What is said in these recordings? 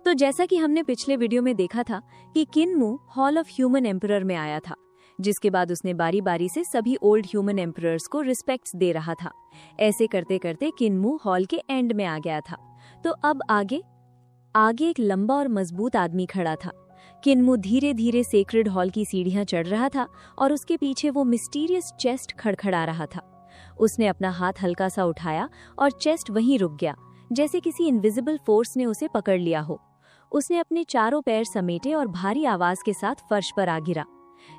तो जैसा कि हमने पिछले वीडियो में देखा था कि किन्मू हॉल ऑफ ह्यूमन एम्परर में आया था, जिसके बाद उसने बारी बारी से सभी ओल्ड ह्यूमन एम्परर्स को रिस्पेक्ट्स दे रहा था। ऐसे करते करते किन्मू हॉल के एंड में आ गया था। तो अब आगे एक लंबा और मजबूत आदमी खड़ा था। किन्मू धीरे धीरे सेक्रेड हॉल की सीढ़ियां चढ़ रहा था और उसके पीछे वो मिस्टीरियस चेस्ट खड़खड़ा रहा था। उसने अपना हाथ हल्का सा उठाया और चेस्ट वहीं रुक गया, जैसे किसी इनविजिबल फोर्स ने उसे पकड़ लिया हो। उसने अपने चारों पैर समेटे और भारी आवाज के साथ फर्श पर आ गिरा।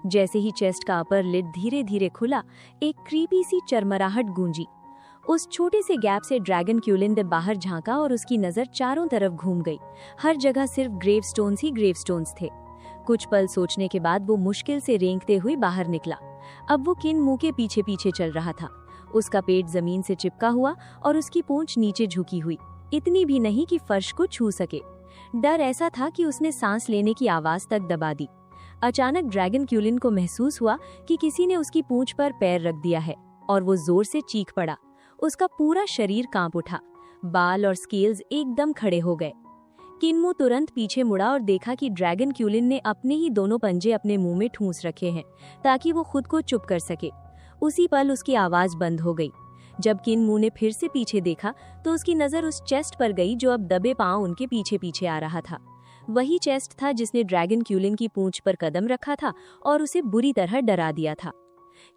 जैसे ही चेस्ट का अपर लिड धीरे धीरे खुला, एक क्रीपी सी चरमराहट गूंजी। उस छोटे से गैप से ड्रैगन क्यूलिन बाहर झांका और उसकी नजर चारों तरफ घूम गई। हर जगह सिर्फ ग्रेवस्टोन्स ही ग्रेवस्टोन्स थे। कुछ पल सोचने के बाद वो मुश्किल से रेंगते हुए बाहर निकला। अब वो किन्मू के पीछे पीछे चल रहा था। उसका पेट जमीन से चिपका हुआ और उसकी पूंछ नीचे झुकी हुई, इतनी भी नहीं कि फर्श को छू सके। डर ऐसा था कि उसने सांस लेने की आवाज तक दबा दी। अचानक ड्रैगन क्यूलिन को महसूस हुआ कि किसी ने उसकी पूंछ पर पैर रख दिया है और वो जोर से चीख पड़ा। उसका पूरा शरीर कांप उठा, बाल और स्केल्स एकदम खड़े हो गए। किन्मू तुरंत पीछे मुड़ा और देखा कि ड्रैगन क्यूलिन ने अपने ही दोनों पंजे अपने मुंह में ठूंस रखे हैं ताकि वो खुद को चुप कर सके। उसी पल उसकी आवाज बंद हो गई। जब किन्मू ने फिर से पीछे देखा तो उसकी नजर उस चेस्ट पर गई जो अब दबे पांव उनके पीछे पीछे आ रहा था। वही चेस्ट था जिसने ड्रैगन क्यूलिन की पूंछ पर कदम रखा था और उसे बुरी तरह डरा दिया था।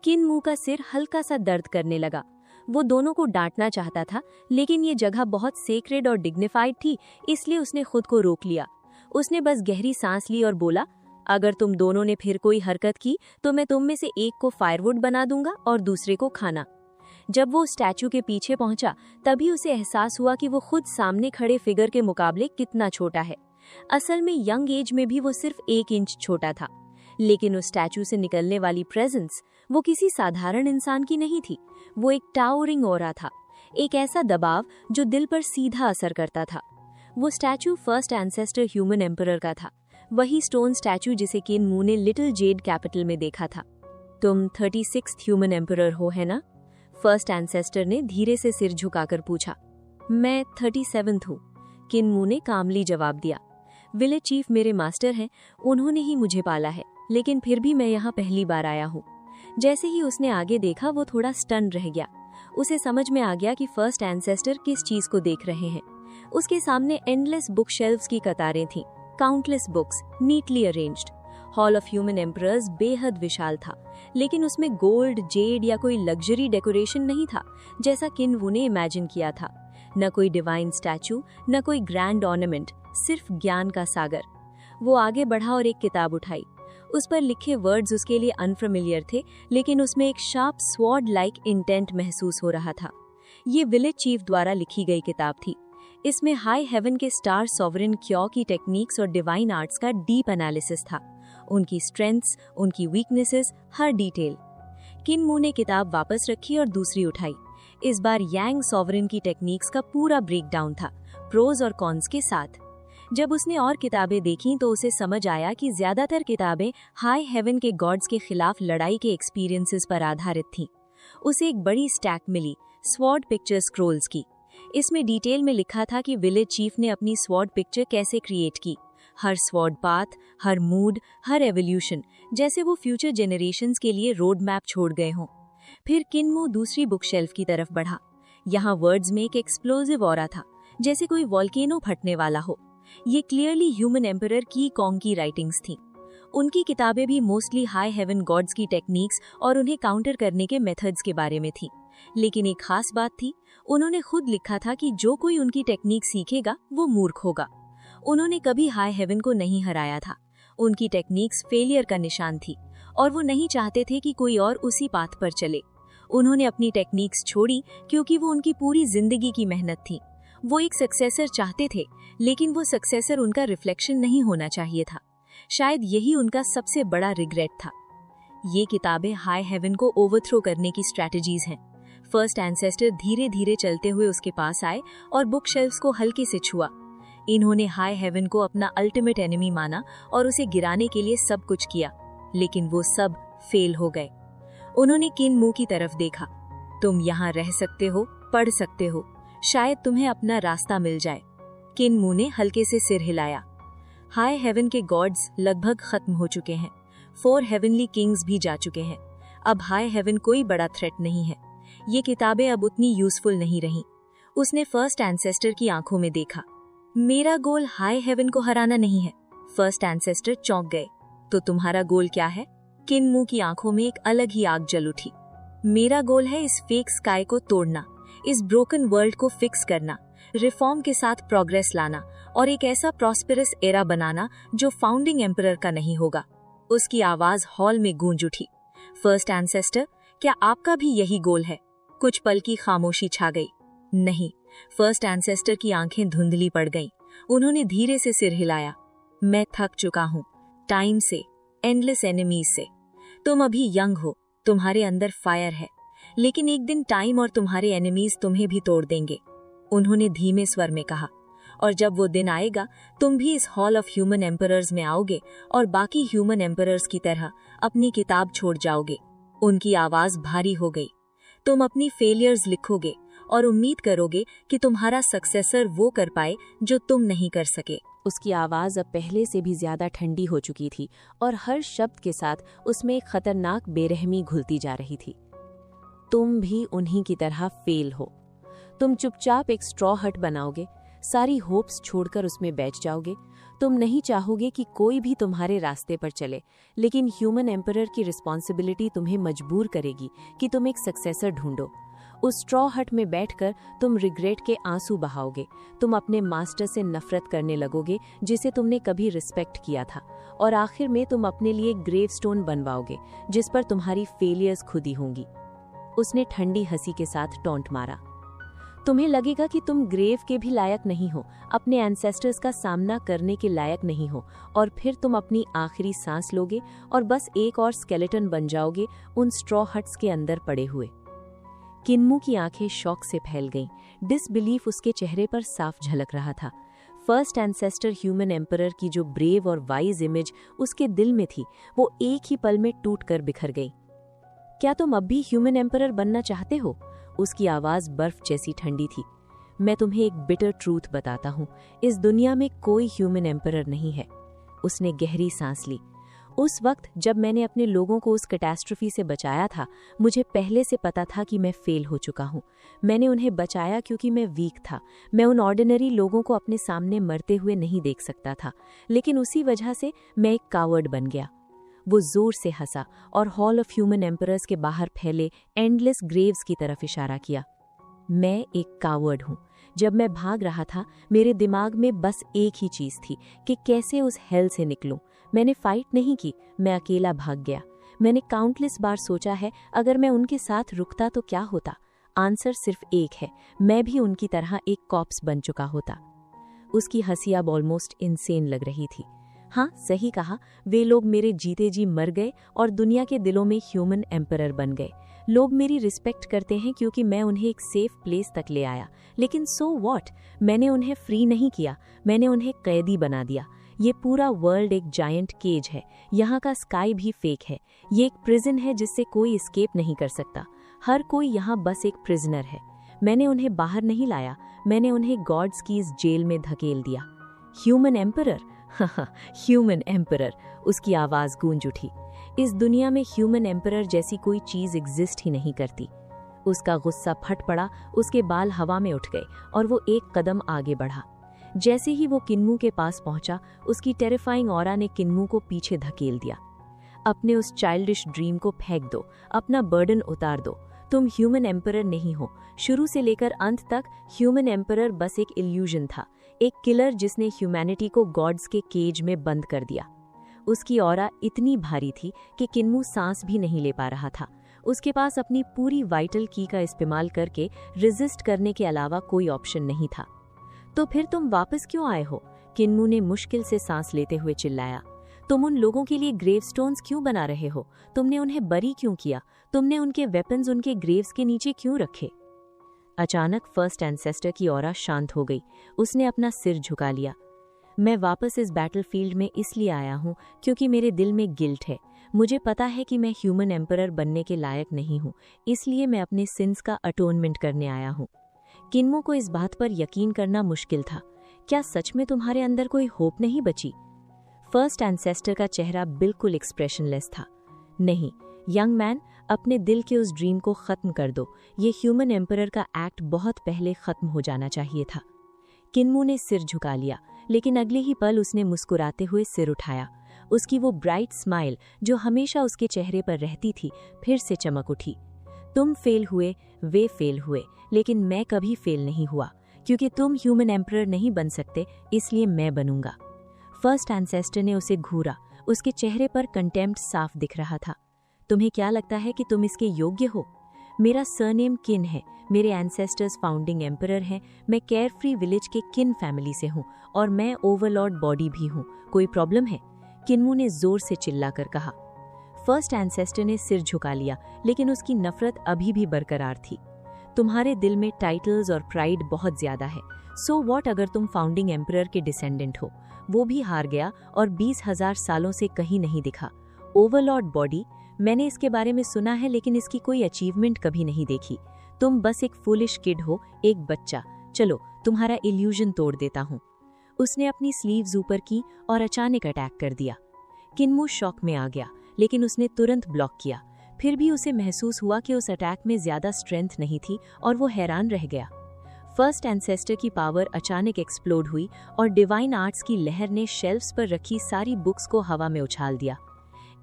किन्मू का सिर हल्का सा दर्द करने लगा। वो दोनों को डांटना चाहता था, लेकिन ये जगह बहुत सेक्रेड और डिग्निफाइड थी, इसलिए उसने खुद को रोक लिया। उसने बस गहरी सांस ली और बोला, अगर तुम दोनों ने फिर कोई हरकत की तो मैं तुम में से एक को फायरवुड बना दूंगा और दूसरे को खाना। जब वो स्टैचू के पीछे पहुंचा तभी उसे एहसास हुआ कि वो खुद सामने खड़े फिगर के मुकाबले कितना छोटा है। असल में यंग एज में भी वो सिर्फ 1 इंच छोटा था, लेकिन उस स्टैचू से निकलने वाली प्रेजेंस वो किसी साधारण इंसान की नहीं थी। वो एक टावरिंग ऑरा था, एक ऐसा दबाव जो दिल पर सीधा असर करता था। वो statue first ancestor human emperor का था, वही स्टोन स्टैचू जिसे किन्मू ने लिटिल जेड कैपिटल में देखा था। तुम 36th ह्यूमन एम्परर हो, है ना? फर्स्ट एंसेस्टर ने धीरे से सिर झुकाकर पूछा। मैं 37th हूँ, किन्मू ने कामली जवाब दिया। विलेज चीफ मेरे मास्टर हैं, उन्होंने ही मुझे पाला है, लेकिन फिर भी मैं यहाँ पहली बार आया हूँ। जैसे ही उसने आगे देखा वो थोड़ा स्टन रह गया। उसे समझ में आ गया कि फर्स्ट एंसेस्टर किस चीज को देख रहे हैं। उसके सामने एंडलेस बुक शेल्व्स की कतारें थीं, countless books neatly arranged. Hall of human emperors बेहद विशाल था, लेकिन उसमें गोल्ड, जेड या कोई लग्जरी डेकोरेशन नहीं था जैसा किन्मू ने इमेजिन किया था। न कोई डिवाइन स्टैचू, न कोई ग्रैंड ऑर्नामेंट, सिर्फ ज्ञान का सागर। वो आगे बढ़ा और एक किताब उठाई। उस पर लिखे वर्ड्स उसके लिए अनफेमिलियर थे, लेकिन उसमें एक शार्प स्वॉर्ड लाइक इंटेंट महसूस हो रहा था। ये विलेज चीफ द्वारा लिखी गई किताब थी। इसमें हाई हेवन के स्टार सॉवरेन क्यॉ की टेक्निक्स और डिवाइन आर्ट्स का डीप एनालिसिस था, उनकी स्ट्रेंथ्स, उनकी वीकनेसेस, हर डिटेल। किन्मू ने किताब वापस रखी और दूसरी उठाई। इस बार यांग सॉवरेन की टेक्निक्स का पूरा ब्रेकडाउन था, प्रोज और कॉन्स के साथ। जब उसने और किताबें देखीं तो उसे समझ आया कि ज्यादातर किताबें हाई हेवन के गॉड्स के खिलाफ लड़ाई के एक्सपीरियंसेस पर आधारित थीं। उसे एक बड़ी स्टैक मिली स्वॉर्ड पिक्चर स्क्रोल्स की। इसमें डिटेल में लिखा था कि विलेज चीफ ने अपनी स्वॉर्ड पिक्चर कैसे क्रिएट की, हर स्वॉर्ड पाथ, हर मूड, हर एवोल्यूशन, जैसे वो फ्यूचर जेनरेशंस के लिए रोड मैप छोड़ गए हों। फिर किन्मू दूसरी बुक शेल्फ की तरफ बढ़ा। यहाँ वर्ड्स में एक एक्सप्लोजिव ऑरा था, जैसे कोई वॉल्केनो फटने वाला हो। ये क्लियरली ह्यूमन एम्परर की कॉन्ग की राइटिंग्स थीं। उनकी किताबें भी मोस्टली हाई हेवन गॉड्स की टेक्निक्स और उन्हें काउंटर करने के मेथड्स के बारे में थी। लेकिन एक खास बात थी, उन्होंने खुद लिखा था कि जो कोई उनकी टेक्निक सीखेगा वो मूर्ख होगा। उन्होंने कभी हाई हेवन को नहीं हराया था। उनकी टेक्निक्स फेलियर का निशान थी और वो नहीं चाहते थे कि कोई और उसी पाथ पर चले। उन्होंने अपनी टेक्निक्स छोड़ी क्योंकि वो उनकी पूरी जिंदगी की मेहनत थी। वो एक सक्सेसर चाहते थे, लेकिन वो सक्सेसर उनका रिफ्लेक्शन नहीं होना चाहिए था। शायद यही उनका सबसे बड़ा रिग्रेट था। ये किताबें हाई हेवन को ओवरथ्रो करने की स्ट्रैटेजीज हैं। फर्स्ट एंसेस्टर धीरे धीरे चलते हुए उसके पास आए और बुक शेल्फ्स को हल्के से छुआ। इन्होंने हाई हेवन को अपना अल्टीमेट एनिमी माना और उसे गिराने के लिए सब कुछ किया, लेकिन वो सब फेल हो गए। उन्होंने किन्मू की तरफ देखा। तुम यहाँ रह सकते हो, पढ़ सकते हो, शायद तुम्हें अपना रास्ता मिल जाए। किन्मू ने हल्के से सिर हिलाया। हाई हेवन के गॉड्स लगभग खत्म हो चुके हैं। 4 हेवनली किंग्स भी जा चुके हैं। अब हाई हेवन कोई बड़ा थ्रेट नहीं है। ये किताबें अब उतनी यूजफुल नहीं रहीं। उसने फर्स्ट एंसेस्टर की आंखों में देखा। मेरा गोल हाई हेवन को हराना नहीं है। फर्स्ट एंसेस्टर चौंक गए। तो तुम्हारा गोल क्या है? किन्मू की आंखों में एक अलग ही आग जल उठी। मेरा गोल है इस फेक स्काई को तोड़ना, इस ब्रोकन वर्ल्ड को फिक्स करना, रिफॉर्म के साथ प्रोग्रेस लाना और एक ऐसा प्रॉस्पेरस एरा बनाना जो फाउंडिंग एम्परर का नहीं होगा। उसकी आवाज हॉल में गूंज उठी। फर्स्ट एंसेस्टर, क्या आपका भी यही गोल है? कुछ पल की खामोशी छा गई। नहीं। फर्स्ट एंसेस्टर की आंखें धुंधली पड़ गईं। उन्होंने धीरे से सिर हिलाया। मैं थक चुका हूँ, टाइम से, एंडलेस एनिमीज से। तुम अभी यंग हो, तुम्हारे अंदर फायर है, लेकिन एक दिन टाइम और तुम्हारे एनिमीज तुम्हें भी तोड़ देंगे। उन्होंने धीमे स्वर में कहा, और जब वो दिन आएगा तुम भी इस हॉल ऑफ ह्यूमन एम्परर्स में आओगे और बाकी ह्यूमन एम्परर्स की तरह अपनी किताब छोड़ जाओगे। उनकी आवाज भारी हो गई। तुम अपनी फेलियर्स लिखोगे और उम्मीद करोगे कि तुम्हारा सक्सेसर वो कर पाए जो तुम नहीं कर सके। उसकी आवाज अब पहले से भी ज्यादा ठंडी हो चुकी थी और हर शब्द के साथ उसमें एक खतरनाक बेरहमी घुलती जा रही थी। तुम भी उन्हीं की तरह फेल हो। तुम चुपचाप एक स्ट्रॉ हट बनाओगे, सारी होप्स छोड़कर उसमें बैठ जाओगे। तुम नहीं चाहोगे कि कोई भी तुम्हारे रास्ते पर चले, लेकिन ह्यूमन एम्परर की रिस्पॉन्सिबिलिटी तुम्हें मजबूर करेगी कि तुम एक सक्सेसर ढूंढो। उस स्ट्रॉ हट में बैठकर तुम रिग्रेट के आंसू बहाओगे। तुम अपने मास्टर से नफरत करने लगोगे जिसे तुमने कभी रिस्पेक्ट किया था, और आखिर में तुम अपने लिए ग्रेवस्टोन बनवाओगे जिस पर तुम्हारी फेलियर्स खुदी होंगी। उसने ठंडी हंसी के साथ टॉन्ट मारा। तुम्हें लगेगा कि तुम ग्रेव के भी लायक नहीं हो, अपने एंसेस्टर्स का सामना करने के लायक नहीं हो, और फिर तुम अपनी आखिरी सांस लोगे और बस एक और स्केलेटन बन जाओगे उन स्ट्रॉ हट्स के अंदर पड़े हुए। किन्मू की आंखें शौक से फैल गईं। डिसबिलीफ उसके चेहरे पर साफ झलक रहा था। फर्स्ट एंसेस्टर ह्यूमन एम्परर की जो ब्रेव और वाइज इमेज उसके दिल में थी, वो एक ही पल में टूटकर बिखर गई। क्या तुम अब भी ह्यूमन एम्परर बनना चाहते हो? उसकी आवाज बर्फ जैसी ठंडी थी। मैं तुम्हें एक बिटर ट्रूथ बताता हूँ, इस दुनिया में कोई ह्यूमन एम्परर नहीं है। उसने गहरी सांस ली। उस वक्त जब मैंने अपने लोगों को उस कैटास्ट्रोफी से बचाया था, मुझे पहले से पता था कि मैं फेल हो चुका हूँ। मैंने उन्हें बचाया क्योंकि मैं वीक था। मैं उन ऑर्डिनरी लोगों को अपने सामने मरते हुए नहीं देख सकता था, लेकिन उसी वजह से मैं एक कावर्ड बन गया। वो जोर से हंसा और हॉल ऑफ ह्यूमन एम्परर्स के बाहर फैले एंडलेस ग्रेव्स की तरफ इशारा किया। मैं एक कावर्ड हूँ। जब मैं भाग रहा था, मेरे दिमाग में बस एक ही चीज थी कि कैसे उस हेल से निकलूं। मैंने फाइट नहीं की, मैं अकेला भाग गया। मैंने काउंटलेस बार सोचा है, अगर मैं उनके साथ रुकता तो क्या होता। आंसर सिर्फ एक है, मैं भी उनकी तरह एक कॉप्स बन चुका होता। उसकी हंसी अब ऑलमोस्ट इनसेन लग रही थी। हाँ, सही कहा, वे लोग मेरे जीते जी मर गए और दुनिया के दिलों में ह्यूमन एम्परर बन गए। लोग मेरी रिस्पेक्ट करते हैं क्योंकि मैं उन्हें एक सेफ प्लेस तक ले आया, लेकिन सो व्हाट? मैंने उन्हें फ्री नहीं किया, मैंने उन्हें कैदी बना दिया। ये पूरा वर्ल्ड एक जायंट केज है। यहाँ का स्काई भी फेक है। ये एक प्रिजन है जिससे कोई एस्केप नहीं कर सकता। हर कोई यहाँ बस एक प्रिजनर है। मैंने उन्हें बाहर नहीं लाया, मैंने उन्हें गॉड्स की इस जेल में धकेल दिया। Human emperor? ह्यूमन एम्परर, उसकी आवाज गूंज उठी। इस दुनिया में ह्यूमन एम्परर जैसी कोई चीज एग्जिस्ट ही नहीं करती। उसका गुस्सा फट पड़ा, उसके बाल हवा में उठ गए और वो एक कदम आगे बढ़ा। जैसे ही वो किन्मू के पास पहुंचा, उसकी टेरिफाइंग ऑरा ने किन्मू को पीछे धकेल दिया। अपने उस चाइल्डिश ड्रीम को फेंक दो, अपना बर्डन उतार दो। तुम ह्यूमन एम्परर नहीं हो। शुरू से लेकर अंत तक ह्यूमन एम्परर बस एक इल्यूजन था, एक किलर जिसने ह्यूमैनिटी को गॉड्स के केज में बंद कर दिया। उसकी ऑरा इतनी भारी थी कि किन्मू सांस भी नहीं ले पा रहा था। उसके पास अपनी पूरी वाइटल की का इस्तेमाल करके रेजिस्ट करने के अलावा कोई ऑप्शन नहीं था। तो फिर तुम वापस क्यों आए हो? किन्मू ने मुश्किल से सांस लेते हुए चिल्लाया। तुम उन लोगों के लिए ग्रेवस्टोन्स क्यों बना रहे हो? तुमने उन्हें बरी क्यों किया? तुमने उनके वेपन्स उनके ग्रेव्स के नीचे क्यों रखे? अचानक फर्स्ट एंसेस्टर की ऑरा शांत हो गई। उसने अपना सिर झुका लिया। मैं वापस इस बैटलफील्ड में इसलिए आया हूँ क्योंकि मेरे दिल में गिल्ट है। मुझे पता है कि मैं ह्यूमन एम्परर बनने के लायक नहीं हूँ, इसलिए मैं अपने सिंस का अटोनमेंट करने आया हूँ। किन्मू को इस बात पर यकीन करना मुश्किल था। क्या सच में तुम्हारे अंदर कोई होप नहीं बची? फर्स्ट एंसेस्टर का चेहरा बिल्कुल एक्सप्रेशनलेस था। नहीं यंग मैन, अपने दिल के उस ड्रीम को खत्म कर दो। ये ह्यूमन एम्परर का एक्ट बहुत पहले खत्म हो जाना चाहिए था। किन्मू ने सिर झुका लिया, लेकिन अगले ही पल उसने मुस्कुराते हुए सिर उठाया। उसकी वो ब्राइट स्माइल जो हमेशा उसके चेहरे पर रहती थी फिर से चमक उठी। तुम फेल हुए, वे फेल हुए, लेकिन मैं कभी फेल नहीं हुआ, क्योंकि तुम ह्यूमन एम्परर नहीं बन सकते, इसलिए मैं बनूंगा। फर्स्ट एंसेस्टर ने उसे घूरा। उसके चेहरे पर कंटेम्प्ट साफ दिख रहा था। तुम्हें क्या लगता है कि तुम इसके योग्य हो? मेरा सरनेम किन है, मेरे एंसेस्टर्स फाउंडिंग एम्परर हैं, मैं केयरफ्री विलेज के किन फैमिली से हूँ और मैं ओवरलॉर्ड बॉडी भी हूँ। कोई प्रॉब्लम है? किन्मू ने जोर से चिल्लाकर कहा। फर्स्ट एंसेस्टर ने सिर झुका लिया, लेकिन उसकी नफरत अभी भी बरकरार थी। तुम्हारे दिल में टाइटल्स और प्राइड बहुत ज्यादा है। सो व्हाट अगर तुम फाउंडिंग एम्परर के डिसेंडेंट हो? वो भी हार गया और 20,000 सालों से कहीं नहीं दिखा। ओवरलॉर्ड बॉडी, मैंने इसके बारे में सुना है, लेकिन इसकी कोई अचीवमेंट कभी नहीं देखी। तुम बस एक फूलिश किड हो, एक बच्चा। चलो तुम्हारा इल्यूजन तोड़ देता हूँ। उसने अपनी स्लीव्स ऊपर की और अचानक अटैक कर दिया। किन्मू शॉक में आ गया, लेकिन उसने तुरंत ब्लॉक किया। फिर भी उसे महसूस हुआ कि उस अटैक में ज्यादा स्ट्रेंथ नहीं थी और वो हैरान रह गया। फर्स्ट एंसेस्टर की पावर अचानक एक्सप्लोड हुई और डिवाइन आर्ट्स की लहर ने शेल्फ्स पर रखी सारी बुक्स को हवा में उछाल दिया।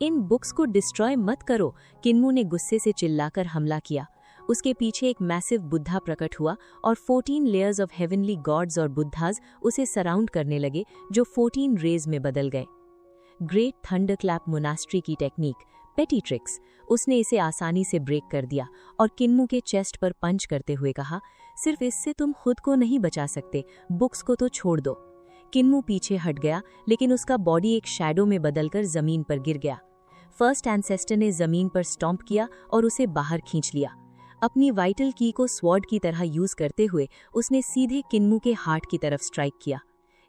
इन बुक्स को डिस्ट्रॉय मत करो, किन्मू ने गुस्से से चिल्लाकर हमला किया। उसके पीछे एक मैसिव बुद्धा प्रकट हुआ और 14 लेयर्स ऑफ हेवनली गॉड्स और बुद्धाज उसे सराउंड करने लगे, जो 14 रेज में बदल गए। ग्रेट थंडरक्लैप मोनास्ट्री की टेक्निक, पेटी ट्रिक्स, उसने इसे आसानी से ब्रेक कर दिया और किन्मू के चेस्ट पर पंच करते हुए कहा, सिर्फ इससे तुम खुद को नहीं बचा सकते, बुक्स को तो छोड़ दो। किन्मू पीछे हट गया, लेकिन उसका बॉडी एक शैडो में बदलकर जमीन पर गिर गया। फर्स्ट एंसेस्टर ने जमीन पर स्टॉम्प किया और उसे बाहर खींच लिया। अपनी वाइटल की को स्वॉर्ड की तरह यूज करते हुए उसने सीधे किन्मू के हार्ट की तरफ स्ट्राइक किया।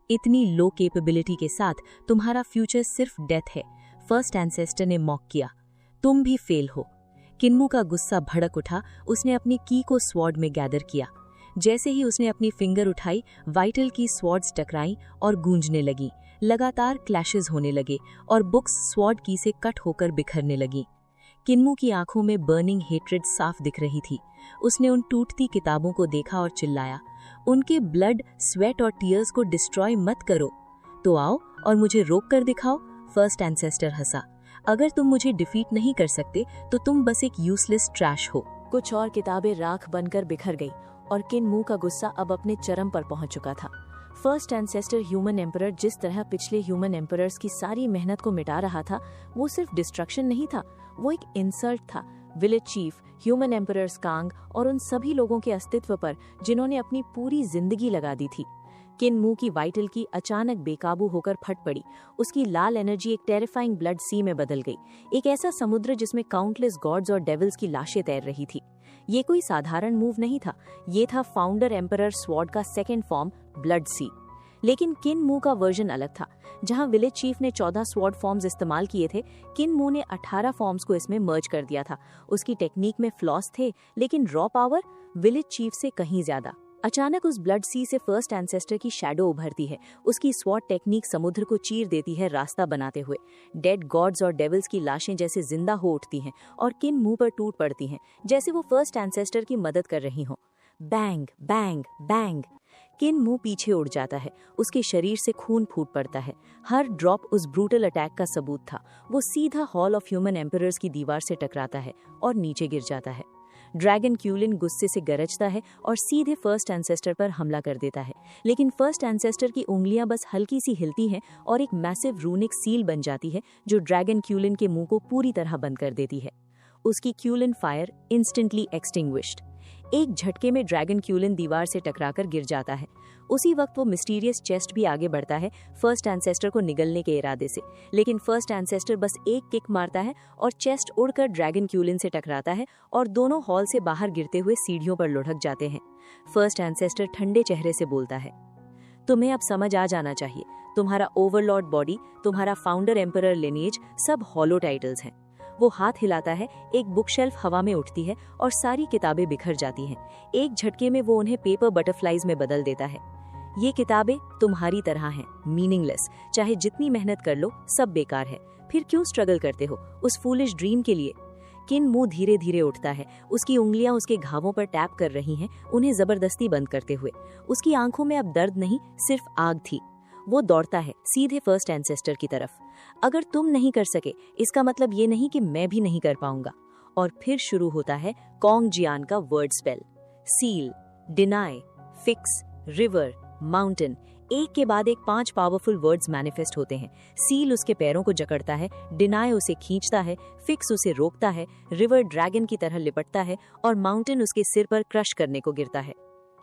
इतनी लो कैपेबिलिटी के साथ तुम्हारा फ्यूचर सिर्फ डेथ है, फर्स्ट एंसेस्टर ने मॉक किया। तुम भी फेल हो। किन्मू का गुस्सा भड़क उठा। उसने अपनी की को स्वॉर्ड में गैदर किया। जैसे ही उसने अपनी फिंगर उठाई, वाइटल की स्वॉर्ड्स टकराई और गूंजने लगी। लगातार क्लैशेस होने लगे और बुक्स स्वॉर्ड की से कट होकर बिखरने लगी। किन्मू की आंखों में बर्निंग हेट्रेड साफ दिख रही थी। उसने उन टूटती किताबों को देखा और चिल्लाया, उनके ब्लड, स्वेट और टीयर्स को डिस्ट्रॉय मत करो। तो आओ और मुझे रोक कर दिखाओ। फर्स्ट एंसेस्टर हंसा। अगर तुम मुझे डिफीट नहीं कर सकते तो तुम बस एक यूजलेस ट्रैश हो। कुछ और किताबें राख बनकर बिखर गई और किन्मू का गुस्सा अब अपने चरम पर पहुंच चुका था। फर्स्ट एंसेस्टर ह्यूमन एम्परर जिस तरह पिछले ह्यूमन एम्परर्स की सारी मेहनत को मिटा रहा था, वो सिर्फ डिस्ट्रक्शन नहीं था, वो एक इंसल्ट था village chief, human emperor Kang और उन सभी लोगों के अस्तित्व पर जिन्होंने अपनी पूरी जिंदगी लगा दी थी। किन्मू की वाइटल की अचानक बेकाबू होकर फट पड़ी। उसकी लाल एनर्जी एक टेरिफाइंग ब्लड सी में बदल गई, एक ऐसा समुद्र जिसमें काउंटलेस गॉड्स और डेविल्स की लाशें तैर रही थी। ये कोई साधारण मूव नहीं था, ये था फाउंडर एम्परर स्वॉर्ड का सेकेंड फॉर्म, ब्लड सी। लेकिन किन्मू का वर्जन अलग था। जहां विलेज चीफ ने 14 स्वॉर्ड फॉर्म्स इस्तेमाल किए थे, किन्मू ने 18 फॉर्म्स को इसमें मर्ज कर दिया था। उसकी टेक्निक में फ्लॉस थे, लेकिन रॉ पावर विलेज चीफ से कहीं ज्यादा। अचानक उस ब्लड सी से फर्स्ट एंसेस्टर की शैडो उभरती है। उसकी स्वॉर्ड टेक्निक समुद्र को चीर देती है, रास्ता बनाते हुए। डेड गॉड्स और डेविल्स की लाशें जैसे जिंदा हो उठती हैं और किन्मू पर टूट पड़ती हैं, जैसे वो फर्स्ट एंसेस्टर की मदद कर रही हों। Bang bang bang. किन्मू पीछे उड़ जाता है। उसके शरीर से खून फूट पड़ता है। हर ड्रॉप उस ब्रूटल अटैक का सबूत था। वो सीधा हॉल ऑफ ह्यूमन एम्परर्स की दीवार से टकराता है और नीचे गिर जाता है। ड्रैगन क्यूलिन गुस्से से गरजता है और सीधे फर्स्ट एंसेस्टर पर हमला कर देता है। लेकिन फर्स्ट एंसेस्टर की उंगलियां बस हल्की सी हिलती हैं और एक मैसिव रूनिक सील बन जाती है, जो ड्रैगन क्यूलिन के मुंह को पूरी तरह बंद कर देती है। उसकी क्यूलिन फायर इंस्टेंटली एक्सटिंग्विश्ड। एक झटके में ड्रैगन क्यूलिन दीवार से टकराकर गिर जाता है। उसी वक्त वो मिस्टीरियस चेस्ट भी आगे बढ़ता है फर्स्ट एंसेस्टर को निगलने के इरादे से, लेकिन फर्स्ट एंसेस्टर बस एक किक मारता है और चेस्ट उड़कर ड्रैगन क्यूलिन से टकराता है और दोनों हॉल से बाहर गिरते हुए सीढ़ियों पर लुढ़क जाते हैं। फर्स्ट एंसेस्टर ठंडे चेहरे से बोलता है, तुम्हें अब समझ आ जाना चाहिए, तुम्हारा ओवरलॉर्ड बॉडी, तुम्हारा फाउंडर एम्परर लिनेज सब हॉलो टाइटल्स हैं। वो हाथ हिलाता है, एक बुकशेल्फ हवा में उठती है और सारी किताबें बिखर जाती हैं। एक झटके में वो उन्हें पेपर बटरफ्लाइज में बदल देता है। ये किताबें तुम्हारी तरह हैं, मीनिंगलेस। चाहे जितनी मेहनत कर लो सब बेकार है। फिर क्यों स्ट्रगल करते हो उस फूलिश ड्रीम के लिए? किन मू धीरे धीरे उठता है। उसकी उंगलियां उसके घावों पर टैप कर रही हैं, उन्हें जबरदस्ती बंद करते हुए। उसकी आंखों में अब दर्द नहीं, सिर्फ आग थी। वो दौड़ता है सीधे फर्स्ट एंसेस्टर की तरफ। अगर तुम नहीं कर सके इसका मतलब ये नहीं कि मैं भी नहीं कर पाऊंगा। और फिर शुरू होता है कॉन्ग जियान का word spell. Seal, deny, fix, river, mountain, एक के बाद एक 5 पावरफुल वर्ड्स मैनिफेस्ट होते हैं। सील उसके पैरों को जकड़ता है, डिनाई उसे खींचता है, फिक्स उसे रोकता है, रिवर ड्रैगन की तरह लिपटता है और माउंटेन उसके सिर पर क्रश करने को गिरता है।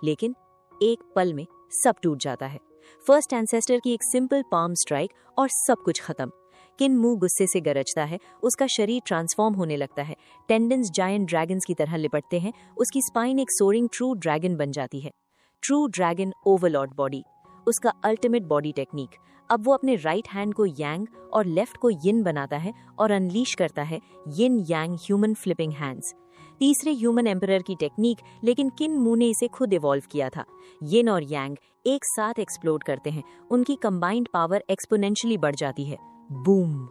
लेकिन एक पल में सब टूट जाता है। फर्स्ट एंसेस्टर की एक सिंपल पाम स्ट्राइक और सब कुछ खत्म। किन मू गुस्से से गरजता है, उसका शरीर ट्रांसफॉर्म होने लगता है। टेंडन्स जायंट ड्रैगन्स की तरह लिपटते हैं, उसकी स्पाइन एक सोरिंग ट्रू ड्रैगन बन जाती है। ट्रू ड्रैगन ओवरलॉर्ड बॉडी, उसका अल्टीमेट बॉडी टेक्निक। अब वो अपने राइट हैंड को यांग और लेफ्ट को यिन बनाता है और अनलीश करता है यिन यांग ह्यूमन फ्लिपिंग हैंड्स। तीसरे ह्यूमन एम्परर की टेक्निक, लेकिन किन मू ने इसे खुद इवॉल्व किया था। यिन और यांग एक साथ एक्सप्लोड करते हैं, उनकी कंबाइंड पावर एक्सपोनेंशियली बढ़ जाती है। बूम!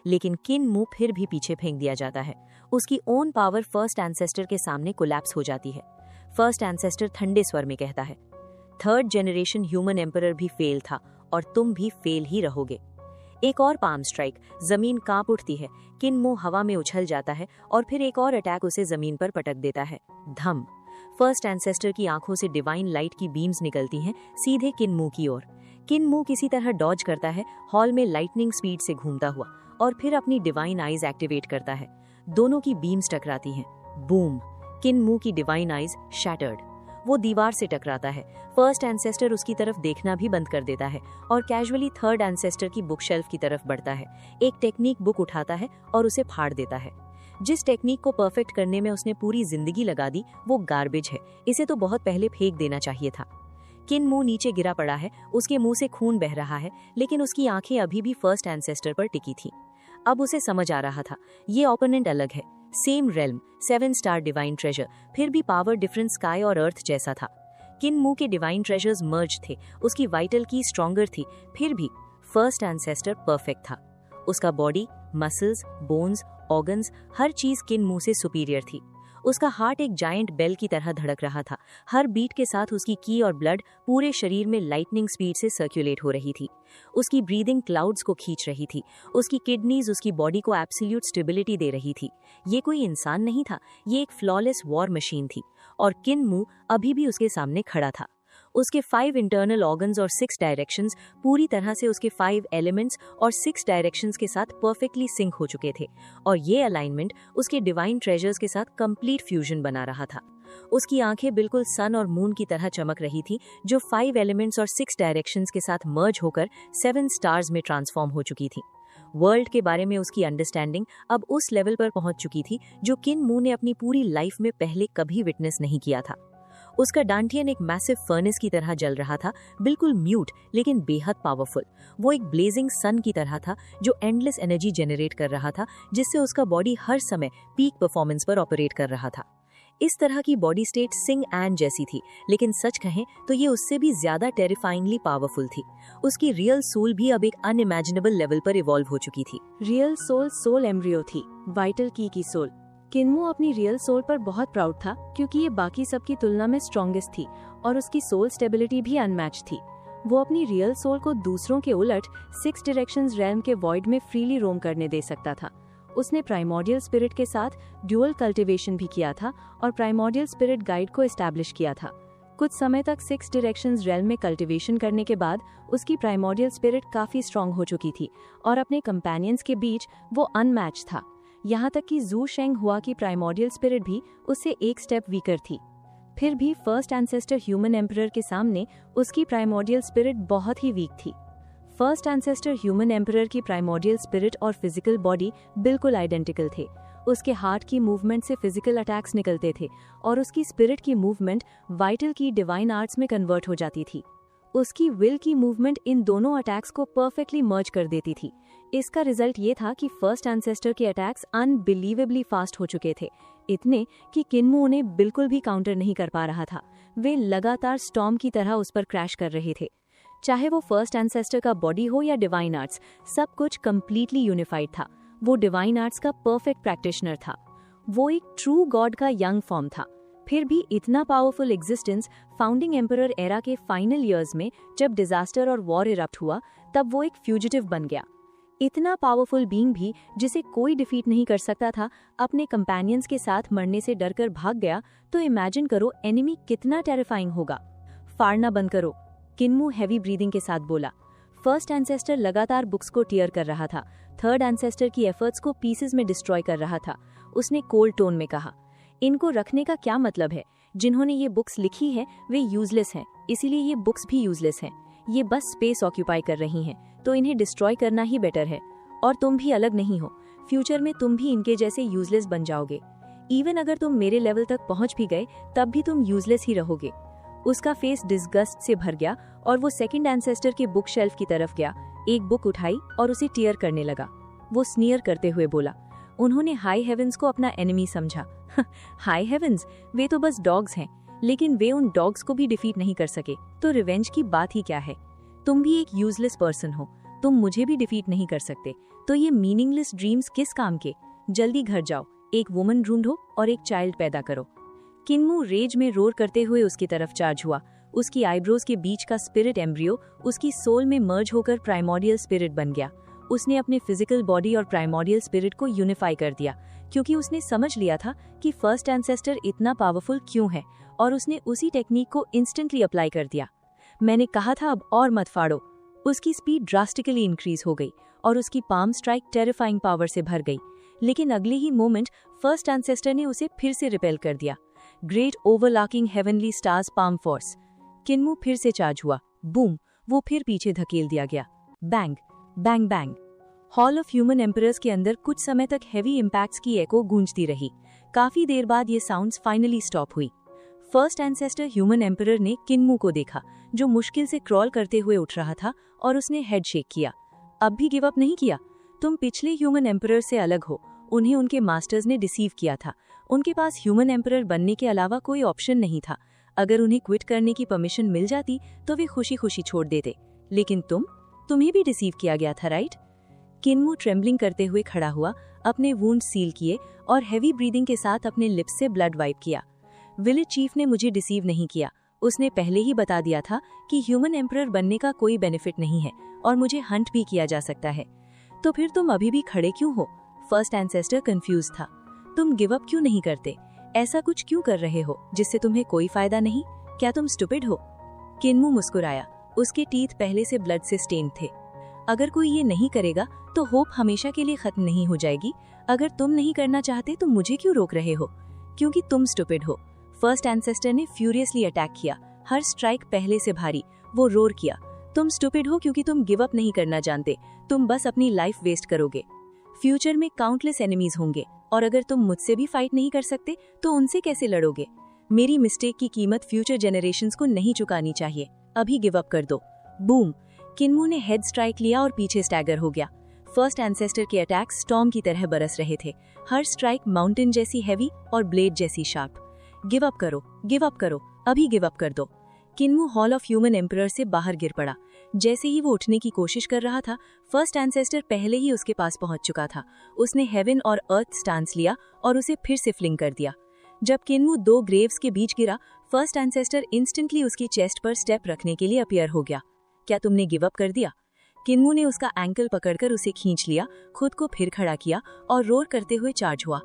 लेकिन किन मू फिर भी पीछे फेंक दिया जाता है। उसकी ओन पावर फर्स्ट एंसेस्टर के सामने कोलैप्स हो जाती है। फर्स्ट एंसेस्टर ठंडे स्वर में कहता है, थर्ड जनरेशन ह्यूमन एम्परर भी फेल था और तुम भी फेल ही रहोगे। एक और पाम स्ट्राइक, जमीन कांप उठती है। किन मू हवा में उछल जाता है और फिर एक और अटैक उसे जमीन पर पटक देता है। धम! फर्स्ट एंसेस्टर की आंखों से डिवाइन लाइट की बीम्स निकलती हैं सीधे किन मू की ओर। किन मू किसी तरह डॉज करता है, हॉल में लाइटनिंग स्पीड से घूमता हुआ, और फिर अपनी डिवाइन आईज एक्टिवेट करता है। दोनों की बीम्स टकराती हैं। बूम! किन मू की डिवाइन आईज शैटर्ड। वो दीवार से टकराता है। फर्स्ट एंसेस्टर उसकी तरफ देखना भी बंद कर देता है और कैजुअली थर्ड एंसेस्टर की बुक शेल्फ की तरफ बढ़ता है। एक टेक्निक बुक उठाता है और उसे फाड़ देता है। जिस टेक्निक को परफेक्ट करने में उसने पूरी जिंदगी लगा दी वो गार्बेज है, इसे तो बहुत पहले फेंक देना चाहिए था। किन मू नीचे गिरा पड़ा है, उसके मुंह से खून बह रहा है, लेकिन उसकी आंखें अभी भी फर्स्ट एंसेस्टर पर टिकी थी। अब उसे समझ आ रहा था ये ओपोनेंट अलग है, same realm, 7 star divine treasure, फिर भी पावर डिफरेंस स्काई और अर्थ जैसा था। किन मू के डिवाइन ट्रेजर्स मर्ज थे, उसकी वाइटल की स्ट्रॉन्गर थी, फिर भी फर्स्ट एंसेस्टर परफेक्ट था। उसका बॉडी, मसल्स, बोन्स, ऑर्गन्स, हर चीज किन मू से सुपीरियर थी। उसका हार्ट एक जायंट बेल की तरह धड़क रहा था। हर बीट के साथ उसकी की और ब्लड पूरे शरीर में लाइटनिंग स्पीड से सर्कुलेट हो रही थी। उसकी ब्रीदिंग क्लाउड्स को खींच रही थी। उसकी किडनीज उसकी बॉडी को एब्सोल्यूट स्टेबिलिटी दे रही थी। ये कोई इंसान नहीं था, ये एक फ्लॉलेस वॉर मशीन थी। और किन मू अभी भी उसके सामने खड़ा था। उसके 5 इंटरनल ऑर्गन्स और 6 डायरेक्शंस पूरी तरह से उसके 5 एलिमेंट्स और 6 डायरेक्शंस के साथ परफेक्टली सिंक हो चुके थे, और ये अलाइनमेंट उसके डिवाइन ट्रेजर्स के साथ कंप्लीट फ्यूजन बना रहा था। उसकी आंखें बिल्कुल सन और मून की तरह चमक रही थी, जो 5 एलिमेंट्स और 6 डायरेक्शंस के साथ मर्ज होकर 7 स्टार्स में ट्रांसफॉर्म हो चुकी थी। वर्ल्ड के बारे में उसकी अंडरस्टैंडिंग अब उस लेवल पर पहुंच चुकी थी जो किन मू ने अपनी पूरी लाइफ में पहले कभी विटनेस नहीं किया था। उसका डांटियन एक मैसिव फर्नेस की तरह जल रहा था, बिल्कुल म्यूट लेकिन बेहद पावरफुल। वो एक ब्लेजिंग सन की तरह था जो एंडलेस एनर्जी जनरेट कर रहा था, जिससे उसका बॉडी हर समय पीक परफॉर्मेंस पर ऑपरेट कर रहा था। इस तरह की बॉडी स्टेट सिंग एन जैसी थी, लेकिन सच कहें तो ये उससे भी ज्यादा टेरिफाइंगली पावरफुल थी। उसकी रियल सोल भी अब एक अनइमेजिनेबल लेवल पर इवॉल्व हो चुकी थी। रियल सोल सोल एम्ब्रियो थी, वाइटल की सोल। किन मू अपनी रियल सोल पर बहुत प्राउड था, क्योंकि ये बाकी सबकी तुलना में स्ट्रॉन्गेस्ट थी और उसकी सोल स्टेबिलिटी भी अनमैच थी। वो अपनी रियल सोल को दूसरों के उलट 6 डायरेक्शंस रेल्म के वॉइड में फ्रीली रोम करने दे सकता था। उसने प्राइमोर्डियल स्पिरिट के साथ ड्यूअल कल्टिवेशन भी किया था और प्राइमोर्डियल स्पिरिट गाइड को एस्टैब्लिश किया था। कुछ समय तक 6 डायरेक्शंस रेल्म में कल्टिवेशन करने के बाद उसकी प्राइमोर्डियल स्पिरिट काफी स्ट्रॉन्ग हो चुकी थी और अपने कंपेनियंस के बीच वो अनमैच था। यहाँ तक कि जू शेंग हुआ की प्राइमोर्डियल स्पिरिट भी उससे एक स्टेप वीकर थी। फिर भी फर्स्ट एंसेस्टर ह्यूमन एम्परर के सामने उसकी प्राइमोर्डियल स्पिरिट बहुत ही वीक थी। फर्स्ट एंसेस्टर ह्यूमन एम्परर की प्राइमोर्डियल स्पिरिट और फिजिकल बॉडी बिल्कुल आइडेंटिकल थे। उसके हार्ट की मूवमेंट से फिजिकल अटैक्स निकलते थे और उसकी स्पिरिट की मूवमेंट वाइटल की डिवाइन आर्ट्स में कन्वर्ट हो जाती थी। उसकी विल की मूवमेंट इन दोनों अटैक्स को परफेक्टली मर्ज कर देती थी। इसका रिजल्ट ये था कि फर्स्ट एंसेस्टर के अटैक्स अनबिलीवेबली फास्ट हो चुके थे, इतने कि किन मू उन्हें बिल्कुल भी काउंटर नहीं कर पा रहा था। वे लगातार स्टॉर्म की तरह उस पर क्रैश कर रहे थे। चाहे वो फर्स्ट एंसेस्टर का बॉडी हो या डिवाइन आर्ट्स, सब कुछ कंप्लीटली यूनिफाइड था। वो डिवाइन आर्ट्स का परफेक्ट प्रैक्टिशनर था। वो एक ट्रू गॉड का यंग फॉर्म था। फिर भी इतना powerful existence founding emperor era के फाइनल ईयर्स में, जब डिजास्टर और वॉर इरप्ट हुआ, तब वो एक फ्यूजिटिव बन गया। इतना पावरफुल बीइंग भी, जिसे कोई डिफीट नहीं कर सकता था, अपने कंपेनियंस के साथ मरने से डरकर भाग गया, तो इमेजिन करो एनिमी कितना टेरिफाइंग होगा। फाड़ना बंद करो, किन्मू हैवी ब्रीदिंग के साथ बोला। फर्स्ट एंसेस्टर लगातार बुक्स को टीयर कर रहा था, थर्ड एंसेस्टर की एफर्ट्स को पीसेस में डिस्ट्रॉय कर रहा था। उसने कोल्ड टोन में कहा, इनको रखने का क्या मतलब है? जिन्होंने ये बुक्स लिखी है वे यूजलेस हैं, इसीलिए ये बुक्स भी यूजलेस हैं। ये बस स्पेस ऑक्यूपाई कर रही हैं, तो इन्हें डिस्ट्रॉय करना ही बेटर है। और तुम भी अलग नहीं हो, फ्यूचर में तुम भी इनके जैसे यूजलेस बन जाओगे। इवन अगर तुम मेरे लेवल तक पहुंच भी गए, तब भी तुम यूजलेस ही रहोगे। उसका फेस डिस्गस्ट से भर गया और वो सेकंड एंसेस्टर के बुक शेल्फ की तरफ गया, एक बुक उठाई और उसे टीयर करने लगा। वो स्नीयर करते हुए बोला, उन्होंने हाई हेवेंस को अपना एनिमी समझा। हाई हेवेंस, वे तो बस डॉग्स हैं, लेकिन वे उन डॉग्स को भी डिफीट नहीं कर सके, तो रिवेंज की बात ही क्या है? तुम भी एक यूजलेस पर्सन हो, तुम मुझे भी डिफीट नहीं कर सकते, तो ये मीनिंगलेस ड्रीम्स किस काम के? जल्दी घर जाओ, एक वुमन ढूंढो और एक चाइल्ड पैदा करो। किन्मू रेज में रोर करते हुए उसकी तरफ चार्ज हुआ। उसकी आईब्रोज के बीच का स्पिरिट एम्ब्रियो उसकी सोल में मर्ज होकर प्राइमोडियल स्पिरिट बन गया। उसने अपने फिजिकल बॉडी और प्राइमोडियल स्पिरिट को यूनिफाई कर दिया, क्योंकि उसने समझ लिया था कि फर्स्ट एंसेस्टर इतना पावरफुल क्यों है, और उसने उसी टेक्निक को इंस्टेंटली अप्लाई कर दिया। मैंने कहा था अब और मत फाड़ो। उसकी स्पीड ड्रास्टिकली इंक्रीज हो गई और उसकी पाम स्ट्राइक टेरिफाइंग पावर से भर गई। लेकिन अगले ही मोमेंट फर्स्ट एंसेस्टर ने उसे फिर से रिपेल कर दिया। Great overlooking heavenly stars palm force. किन्मू फिर से चार्ज हुआ। बूम, वो फिर पीछे धकेल दिया गया। Bang bang bang. Hall of human emperors के अंदर कुछ समय तक हेवी इम्पैक्ट्स की एको गूंजती रही। काफी देर बाद ये साउंड्स फाइनली स्टॉप हुई। फर्स्ट एंसेस्टर ह्यूमन एम्परर ने किन्मू को देखा, जो मुश्किल से क्रॉल करते हुए उठ रहा था, और उसने हेड शेक किया। अब भी गिव अप नहीं किया। तुम पिछले ह्यूमन एम्परर से अलग हो। उन्हें उनके मास्टर्स ने डिसीव किया था। उनके पास ह्यूमन एम्परर बनने के अलावा कोई ऑप्शन नहीं था। अगर उन्हें क्विट करने की परमिशन मिल जाती तो वे खुशी खुशी छोड़ देते, लेकिन तुम्हें भी डिसीव किया गया था, राइट? किन्मू ट्रेम्बलिंग करते हुए खड़ा हुआ, अपने वुंड सील किए और हेवी ब्रीदिंग के साथ अपने लिप्स से ब्लड वाइप किया। विलेज चीफ ने मुझे डिसीव नहीं किया। उसने पहले ही बता दिया था कि ह्यूमन एम्परर बनने का कोई बेनिफिट नहीं है और मुझे हंट भी किया जा सकता है। तो फिर तुम अभी भी खड़े क्यों हो? फर्स्ट एंसेस्टर कंफ्यूज था। तुम गिव अप क्यों नहीं करते? ऐसा कुछ क्यों कर रहे हो जिससे तुम्हें कोई फायदा नहीं? क्या तुम स्टूपिड हो? किन्मू मुस्कुराया। उसके टीथ पहले से ब्लड से स्टेन थे। अगर कोई ये नहीं करेगा तो होप हमेशा के लिए खत्म नहीं हो जाएगी। अगर तुम नहीं करना चाहते तो मुझे क्यों रोक रहे हो? क्योंकि तुम स्टूपिड हो। फर्स्ट एंसेस्टर ने फ्यूरियसली अटैक किया, हर स्ट्राइक पहले से भारी। वो रोर किया, तुम स्टूपिड हो क्योंकि तुम गिव अप नहीं करना जानते। तुम बस अपनी लाइफ वेस्ट करोगे। फ्यूचर में काउंटलेस एनिमीज होंगे, और अगर तुम मुझसे भी फाइट नहीं कर सकते तो उनसे कैसे लड़ोगे? मेरी मिस्टेक की कीमत फ्यूचर जेनरेशंस को नहीं चुकानी चाहिए। अभी गिव अप कर दो। बूम, किन्मू ने हेड स्ट्राइक लिया और पीछे स्टैगर हो गया। फर्स्ट एंसेस्टर के अटैक स्टॉर्म की तरह बरस रहे थे, हर स्ट्राइक माउंटेन जैसी हैवी और ब्लेड जैसी शार्प। गिव अप करो, गिव अप करो, अभी गिव अप कर दो। किन्मू हॉल ऑफ ह्यूमन एम्परर से बाहर गिर पड़ा। जैसे ही वो उठने की कोशिश कर रहा था, फर्स्ट एंसेस्टर पहले ही उसके पास पहुंच चुका था। उसने हेवन और अर्थ स्टांस लिया और उसे फिर से फ्लिंग कर दिया। जब किन्मू दो ग्रेव्स के बीच गिरा, फर्स्ट एंसेस्टर इंस्टेंटली उसकी चेस्ट पर स्टेप रखने के लिए अपीयर हो गया। क्या तुमने गिव अप कर दिया? किन्मू ने उसका एंकल पकड़कर उसे खींच लिया, खुद को फिर खड़ा किया और रोर करते हुए चार्ज हुआ।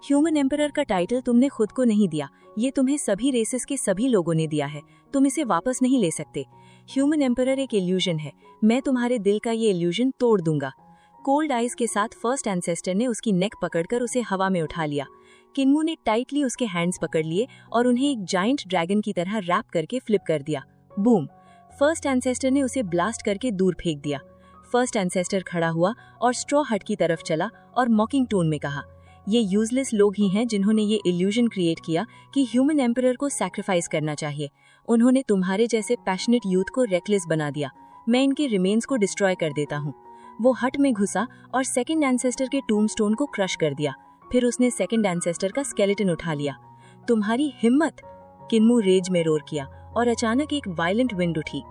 ह्यूमन एम्परर का टाइटल तुमने खुद को नहीं दिया, ये तुम्हें सभी रेसेस के सभी लोगों ने दिया है। तुम इसे वापस नहीं ले सकते। ह्यूमन एम्परर एक इल्यूजन है। मैं तुम्हारे दिल का ये इल्यूजन तोड़ दूंगा। कोल्ड आइज के साथ फर्स्ट एंसेस्टर ने उसकी नेक पकड़कर उसे हवा में उठा लिया। किन्मू ने टाइटली उसके हैंड्स पकड़ लिए और उन्हें एक जाइंट ड्रैगन की तरह रैप करके फ्लिप कर दिया। बूम, फर्स्ट एंसेस्टर ने उसे ब्लास्ट करके दूर फेंक दिया। फर्स्ट एंसेस्टर खड़ा हुआ और स्ट्रॉ हट की तरफ चला और मॉकिंग टोन में कहा, ये यूजलेस लोग ही हैं जिन्होंने ये इल्यूजन क्रिएट किया कि ह्यूमन एम्परर को सैक्रिफाइस करना चाहिए। उन्होंने तुम्हारे जैसे पैशनेट यूथ को रेकलेस बना दिया। मैं इनके रिमेन्स को डिस्ट्रॉय कर देता हूँ। वो हट में घुसा और सेकंड एंसेस्टर के टूम्बस्टोन को क्रश कर दिया। फिर उसने सेकंड एंसेस्टर का स्केलेटन उठा लिया। तुम्हारी हिम्मत! किन्मू रेज में रोर किया और अचानक एक वायलेंट विंड उठी।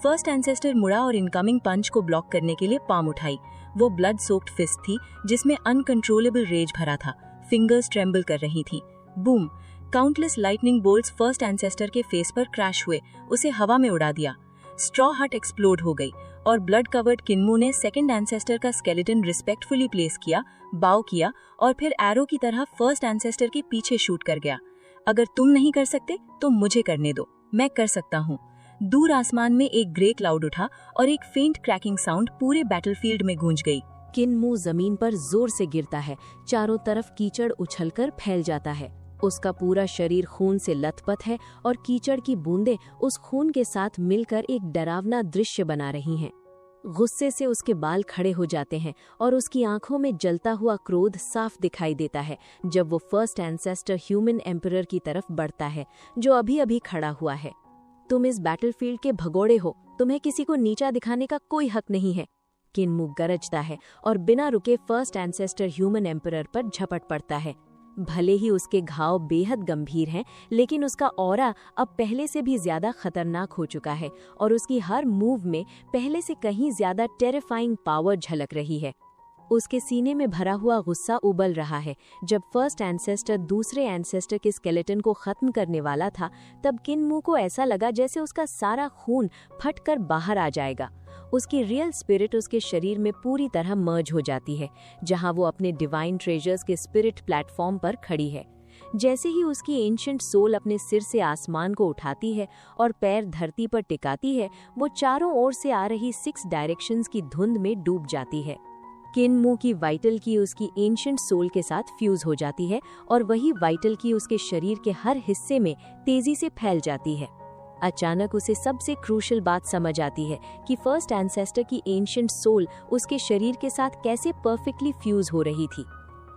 फर्स्ट एंसेस्टर मुड़ा और इनकमिंग पंच को ब्लॉक करने के लिए पाम उठाई। वो ब्लड सोक्ड फिस्ट थी जिसमें अनकंट्रोलेबल रेज भरा था। फिंगर्स ट्रेम्बल कर रही थी। Boom! Countless lightning bolts first ancestor के फेस पर क्रैश हुए, उसे हवा में उड़ा दिया। स्ट्रॉ हट एक्सप्लोड हो गई और ब्लड कवर्ड किन्मू ने सेकंड एंसेस्टर का स्केलेटन रिस्पेक्टफुली प्लेस किया, बाव किया और फिर एरो की तरह फर्स्ट एंसेस्टर के पीछे शूट कर गया। अगर तुम नहीं कर सकते तो मुझे करने दो, मैं कर सकता हूँ। दूर आसमान में एक ग्रे क्लाउड उठा और एक फेंट क्रैकिंग साउंड पूरे बैटलफील्ड में गूंज गई। किन्मू जमीन पर जोर से गिरता है, चारों तरफ कीचड़ उछलकर फैल जाता है। उसका पूरा शरीर खून से लथपथ है और कीचड़ की बूंदें उस खून के साथ मिलकर एक डरावना दृश्य बना रही हैं। गुस्से से उसके बाल खड़े हो जाते हैं और उसकी आंखों में जलता हुआ क्रोध साफ दिखाई देता है जब वो फर्स्ट एंसेस्टर ह्यूमन एम्परर की तरफ बढ़ता है, जो अभी अभी खड़ा हुआ है। तुम इस बैटलफील्ड के भगोड़े हो, तुम्हें किसी को नीचा दिखाने का कोई हक नहीं है। किन्मू गरजता है और बिना रुके फर्स्ट एंसेस्टर ह्यूमन एम्परर पर झपट पड़ता है। भले ही उसके घाव बेहद गंभीर हैं, लेकिन उसका ऑरा अब पहले से भी ज्यादा खतरनाक हो चुका है और उसकी हर मूव में पहले से कहीं ज्यादा टेरिफाइंग पावर झलक रही है। उसके सीने में भरा हुआ गुस्सा उबल रहा है। जब फर्स्ट एंसेस्टर दूसरे एंसेस्टर के स्केलेटन को खत्म करने वाला था, तब किन्मू को ऐसा लगा जैसे उसका सारा खून फटकर बाहर आ जाएगा। उसकी रियल स्पिरिट उसके शरीर में पूरी तरह मर्ज हो जाती है, जहां वो अपने डिवाइन ट्रेजर्स के स्पिरिट प्लेटफॉर्म पर खड़ी है। जैसे ही उसकी एंशिएंट सोल अपने सिर से आसमान को उठाती है और पैर धरती पर टिकाती है, वो चारों ओर से आ रही 6 डायरेक्शंस की धुंध में डूब जाती है। किन्मू की वाइटल की उसकी एंशिएंट सोल के साथ फ्यूज हो जाती है और वही वाइटल की उसके शरीर के हर हिस्से में तेजी से फैल जाती है। अचानक उसे सबसे क्रूशियल बात समझ आती है कि फर्स्ट एंसेस्टर की एंशिएंट सोल उसके शरीर के साथ कैसे परफेक्टली फ्यूज हो रही थी।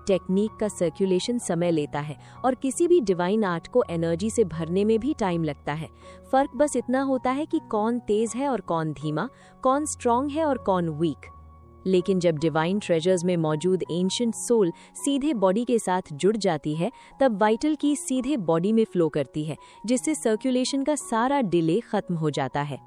टेक्निक का सर्कुलेशन समय लेता है और किसी भी डिवाइन आर्ट को एनर्जी से भरने में भी टाइम लगता है। फर्क बस इतना होता है कि कौन तेज है और कौन धीमा, कौन स्ट्रांग है और कौन वीक। लेकिन जब डिवाइन ट्रेजर्स में मौजूद एंशिएंट सोल सीधे बॉडी के साथ जुड़ जाती है, तब वाइटल की सीधे बॉडी में फ्लो करती है, जिससे सर्कुलेशन का सारा डिले खत्म हो जाता है।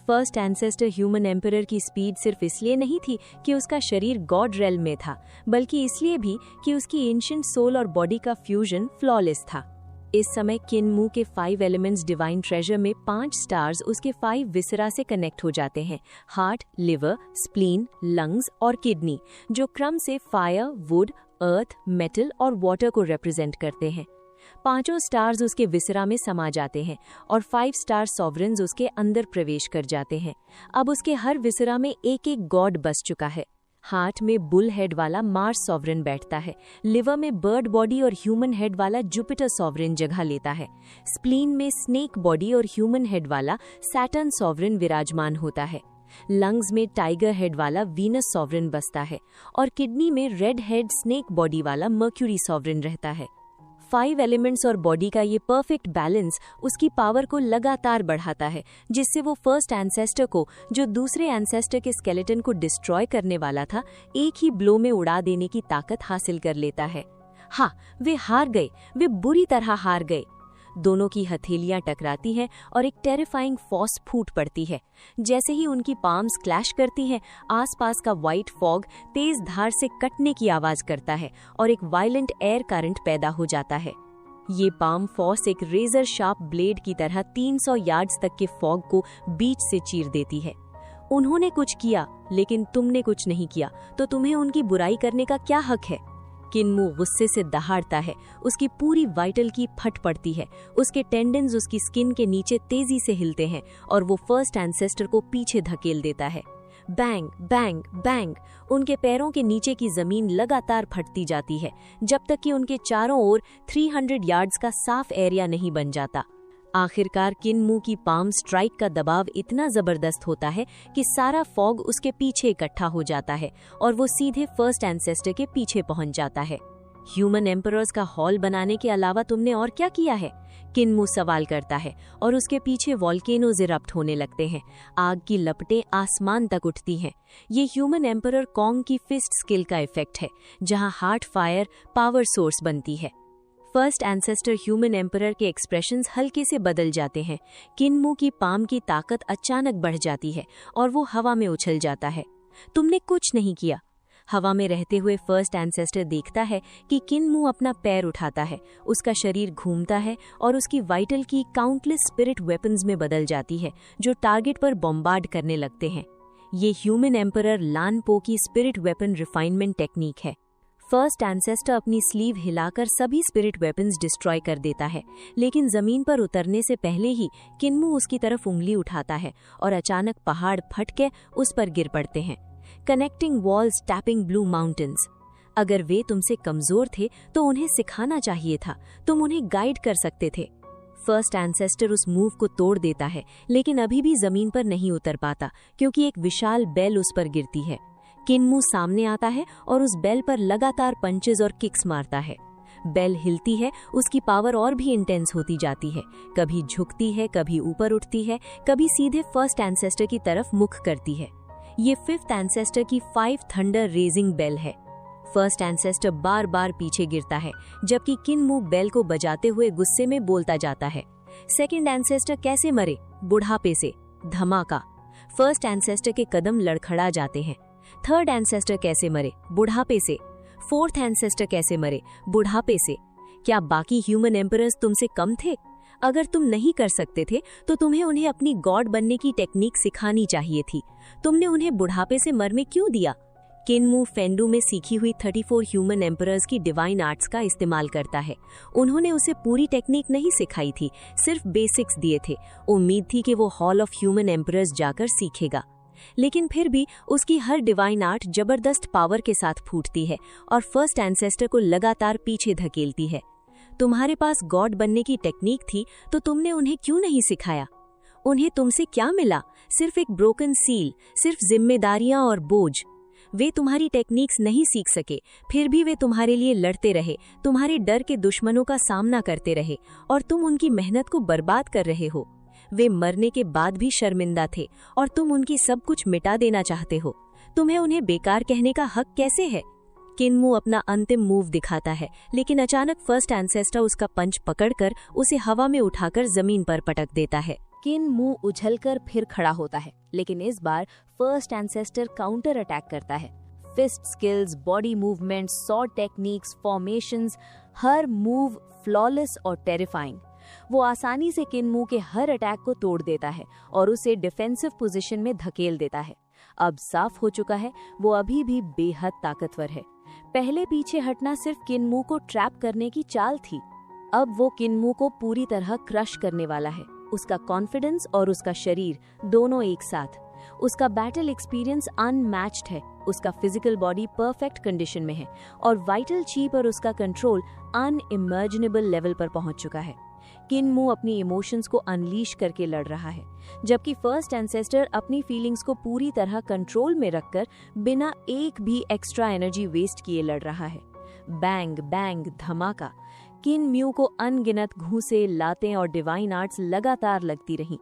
फर्स्ट एंसेस्टर ह्यूमन एम्परर की स्पीड सिर्फ इसलिए नहीं थी कि उसका शरीर गॉड रेल्म में था, बल्कि इसलिए भी कि उसकी एंशिएंट सोल और बॉडी का फ्यूजन फ्लॉलेस था। इस समय किन्मू के 5 एलिमेंट्स डिवाइन ट्रेजर में 5 स्टार्स उसके 5 विसरा से कनेक्ट हो जाते हैं: हार्ट, लिवर, स्प्लीन, लंग्स और किडनी, जो क्रम से फायर, वुड, अर्थ, मेटल और वाटर को रिप्रेजेंट करते हैं। 5 स्टार्स उसके विसरा में समा जाते हैं और 5 स्टार सॉवरेन्स उसके अंदर प्रवेश कर जाते हैं। अब उसके हर विसरा में एक एक गॉड बस चुका है। हार्ट में बुल हेड वाला मार्स सॉवरेन बैठता है, लिवर में बर्ड बॉडी और ह्यूमन हेड वाला जुपिटर सॉवरेन जगह लेता है, स्प्लीन में स्नेक बॉडी और ह्यूमन हेड वाला सैटर्न सॉवरेन विराजमान होता है, लंग्स में टाइगर हेड वाला वीनस सॉवरेन बसता है और किडनी में रेड हेड स्नेक बॉडी वाला मर्क्यूरी सॉवरेन रहता है। 5 एलिमेंट्स और बॉडी का ये परफेक्ट बैलेंस उसकी पावर को लगातार बढ़ाता है, जिससे वो फर्स्ट एंसेस्टर को, जो दूसरे एंसेस्टर के स्केलेटन को डिस्ट्रॉय करने वाला था, एक ही ब्लो में उड़ा देने की ताकत हासिल कर लेता है। हाँ, वे हार गए, वे बुरी तरह हार गए। दोनों की हथेलियां टकराती हैं और एक टेरिफाइंग फॉस फूट पड़ती है। जैसे ही उनकी पाम्स क्लैश करती हैं, आसपास का व्हाइट फॉग तेज धार से कटने की आवाज करता है और एक वायलेंट एयर करंट पैदा हो जाता है। ये पाम फॉस एक रेजर शार्प ब्लेड की तरह 300 यार्ड्स तक के फॉग को बीच से चीर देती है। उन्होंने कुछ किया, लेकिन तुमने कुछ नहीं किया, तो तुम्हें उनकी बुराई करने का क्या हक है? किन्मू गुस्से से दहाड़ता है, उसकी पूरी वाइटल की फट पड़ती है, उसके टेंडन्स उसकी स्किन के नीचे तेजी से हिलते हैं और वो फर्स्ट एंसेस्टर को पीछे धकेल देता है। बैंग बैंग बैंग, उनके पैरों के नीचे की जमीन लगातार फटती जाती है, जब तक कि उनके चारों ओर 300 यार्ड्स का साफ एरिया नहीं बन जाता। आखिरकार किन्मू की पाम स्ट्राइक का दबाव इतना जबरदस्त होता है कि सारा फॉग उसके पीछे इकट्ठा हो जाता है और वो सीधे फर्स्ट एंसेस्टर के पीछे पहुंच जाता है। ह्यूमन एम्परर्स का हॉल बनाने के अलावा तुमने और क्या किया है? किन्मू सवाल करता है और उसके पीछे वॉल्केनोज इरप्ट होने लगते हैं। आग की लपटें आसमान तक उठती हैं। ये ह्यूमन एम्परर कॉन्ग की फिस्ट स्किल का इफेक्ट है, जहां हार्ट फायर पावर सोर्स बनती है। फर्स्ट एंसेस्टर ह्यूमन एम्परर के एक्सप्रेशंस हल्के से बदल जाते हैं। किन्मू की पाम की ताकत अचानक बढ़ जाती है और वो हवा में उछल जाता है। तुमने कुछ नहीं किया। हवा में रहते हुए फर्स्ट एंसेस्टर देखता है कि किन्मू अपना पैर उठाता है, उसका शरीर घूमता है और उसकी वाइटल की काउंटलेस स्पिरिट वेपन्स में बदल जाती है जो टारगेट पर बॉम्बार्ड करने लगते हैं। ये ह्यूमन एम्परर लान पो की स्पिरिट वेपन रिफाइनमेंट टेक्निक है। फर्स्ट एंसेस्टर अपनी स्लीव हिलाकर सभी स्पिरिट वेपन्स डिस्ट्रॉय कर देता है, लेकिन जमीन पर उतरने से पहले ही किन्मू उसकी तरफ उंगली उठाता है और अचानक पहाड़ फट के उस पर गिर पड़ते हैं। Connecting walls tapping blue mountains. अगर वे तुमसे कमजोर थे तो उन्हें सिखाना चाहिए था, तुम उन्हें गाइड कर सकते थे। फर्स्ट एंसेस्टर उस मूव को तोड़ देता है, लेकिन अभी भी जमीन पर नहीं उतर पाता क्योंकि एक विशाल बेल उस पर गिरती है। किन्मू सामने आता है और उस बेल पर लगातार पंचेस और किक्स मारता है। बेल हिलती है, उसकी पावर और भी इंटेंस होती जाती है, कभी झुकती है, कभी ऊपर उठती है, कभी सीधे फर्स्ट एंसेस्टर की तरफ मुख करती है। ये फिफ्थ एंसेस्टर की 5 थंडर रेजिंग बेल है। फर्स्ट एंसेस्टर बार बार पीछे गिरता है, जबकि किन्मू बेल को बजाते हुए गुस्से में बोलता जाता है। सेकंड एंसेस्टर कैसे मरे? बुढ़ापे से। धमाका। फर्स्ट एंसेस्टर के कदम लड़खड़ा जाते हैं। थर्ड एंसेस्टर कैसे मरे? बुढ़ापे से। फोर्थ एंसेस्टर कैसे मरे? बुढ़ापे से। क्या बाकी ह्यूमन एम्परर्स तुमसे कम थे? अगर तुम नहीं कर सकते थे तो तुम्हें उन्हें अपनी गॉड बनने की टेक्निक सिखानी चाहिए थी। तुमने उन्हें बुढ़ापे से मरने क्यों दिया? किन्मू फेंडू में सीखी हुई 34 ह्यूमन एम्परर्स की डिवाइन आर्ट्स का इस्तेमाल करता है। उन्होंने उसे पूरी टेक्निक नहीं सिखाई थी, सिर्फ बेसिक्स दिए थे। उम्मीद थी कि वो हॉल ऑफ ह्यूमन एम्परर्स जाकर सीखेगा, लेकिन फिर भी उसकी हर डिवाइन आर्ट जबरदस्त पावर के साथ फूटती है और फर्स्ट एंसेस्टर को लगातार पीछे धकेलती है। तुम्हारे पास गॉड बनने की टेक्निक थी तो तुमने उन्हें क्यों नहीं सिखाया? उन्हें तुमसे क्या मिला? सिर्फ एक ब्रोकन सील, सिर्फ जिम्मेदारियां और बोझ। वे तुम्हारी टेक्निक्स नहीं सीख सके, फिर भी वे तुम्हारे लिए लड़ते रहे, तुम्हारे डर के दुश्मनों का सामना करते रहे और तुम उनकी मेहनत को बर्बाद कर रहे हो। वे मरने के बाद भी शर्मिंदा थे और तुम उनकी सब कुछ मिटा देना चाहते हो। तुम्हें उन्हें बेकार कहने का हक कैसे है? किन्मू अपना अंतिम मूव दिखाता है, लेकिन अचानक फर्स्ट एंसेस्टर उसका पंच पकड़कर उसे हवा में उठाकर जमीन पर पटक देता है। किन्मू उछलकर फिर खड़ा होता है, लेकिन इस बार फर्स्ट एंसेस्टर काउंटर अटैक करता है। Fist skills, body movements, sword techniques, formations, हर मूव फ्लॉलेस और टेरिफाइंग। वो आसानी से किन्मू के हर अटैक को तोड़ देता है और उसे डिफेंसिव पोजीशन में धकेल देता है। अब साफ हो चुका है वो अभी भी बेहद ताकतवर है। पहले पीछे हटना सिर्फ किन्मू को ट्रैप करने की चाल थी, अब वो किन्मू को पूरी तरह क्रश करने वाला है। उसका कॉन्फिडेंस और उसका शरीर दोनों एक साथ। उसका बैटल एक्सपीरियंस अनमैच्ड है, उसका फिजिकल बॉडी परफेक्ट कंडीशन में है और वाइटल ची पर उसका कंट्रोल अनइमेजिनेबल लेवल पर पहुंच चुका है। किन्मू अपनी इमोशंस को अनलीश करके लड़ रहा है, जबकि फर्स्ट एंसेस्टर अपनी फीलिंग्स को पूरी तरह कंट्रोल में रखकर बिना एक भी एक्स्ट्रा एनर्जी वेस्ट किए लड़ रहा है। बैंग बैंग धमाका। किन्मू को अनगिनत घूंसे, लातें और डिवाइन आर्ट्स लगातार लगती रहीं।